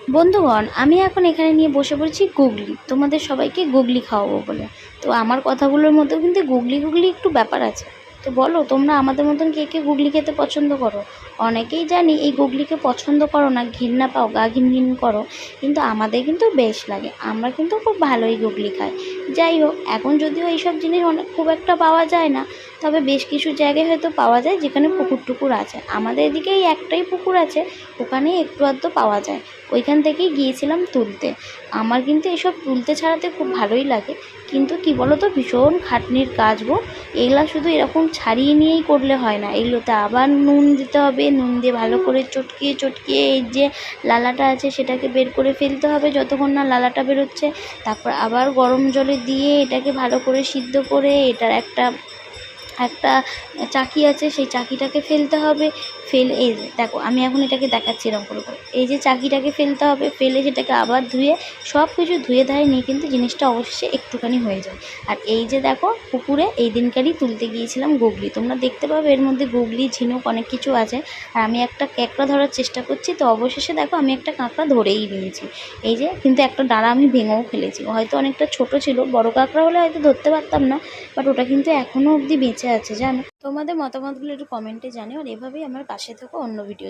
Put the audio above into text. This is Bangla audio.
বন্ধুগণ, আমি এখন এখানে নিয়ে বসে পড়েছি গুগলি। তোমাদের সবাইকে গুগলি খাওয়াবো বলে। তো আমার কথাগুলোর মধ্যেও কিন্তু গুগলি গুগলি একটু ব্যাপার আছে। তো বলো, তোমরা আমাদের মতন কে কে গুগলি খেতে পছন্দ করো? অনেকেই জানি এই গুগলিকে পছন্দ করো না, ঘৃণা পাও, গা ঘিন ঘিন করো, কিন্তু আমাদের কিন্তু বেশ লাগে। আমরা কিন্তু খুব ভালোই গুগলি খাই। যাই হোক, এখন যদিও এইসব জিনিস খুব একটা পাওয়া যায় না, তবে বেশ কিছু জায়গায় হয়তো পাওয়া যায় যেখানে পুকুর টুকুর আছে। আমাদের এদিকে এই একটাই পুকুর আছে, ওখানেই একটু আধটু পাওয়া যায়। ওইখান থেকেই গিয়েছিলাম তুলতে। আমার কিন্তু এসব তুলতে ছাড়াতে খুব ভালোই লাগে, কিন্তু কি বলো তো, ভীষণ খাটনির কাজ গো। এগুলা শুধু এরকম ছাড়িয়ে নিয়েই করলে হয় না, এগুলোতে আবার নুন দিতে হবে, নুন দিয়ে ভালো করে চটকিয়ে চটকিয়ে এই যে লালাটা আছে সেটাকে বের করে ফেলতে হবে যতক্ষণ না লালাটা বেরোচ্ছে। তারপর আবার গরম জলে দিয়ে এটাকে ভালো করে সিদ্ধ করে এটার একটা একটা চাকি আছে, সেই চাকিটাকে ফেলতে হবে। এই যে দেখো, আমি এখন এটাকে দেখাচ্ছি এরকম করে করে। এই যে চাকিটাকে ফেলতে হবে, ফেলে সেটাকে আবার ধুয়ে, সব কিছু ধুয়ে ধায়ে নিয়ে কিন্তু জিনিসটা অবশেষে একটুখানি হয়ে যায়। আর এই যে দেখো, পুকুরে এই দিনকারই তুলতে গিয়েছিলাম গুগলি। তোমরা দেখতে পাবে এর মধ্যে গুগলি, ঝিনুক অনেক কিছু আছে। আর আমি একটা কাঁকড়া ধরার চেষ্টা করছি, তো অবশেষে দেখো আমি একটা কাঁকড়া ধরেই নিয়েছি। এই যে, কিন্তু একটা ডাঁড়া আমি ভেঙেও ফেলেছি, হয়তো অনেকটা ছোট ছিল, বড় কাঁকড়া হলে হয়তো ধরতে পারতাম না, বাট ওটা কিন্তু এখনও অবধি বেঁচে আছে জানো। তোমাদের মতামতগুলো একটু কমেন্টে জানিও, আর এভাবেই আমার পাশে থেকো অন্য ভিডিও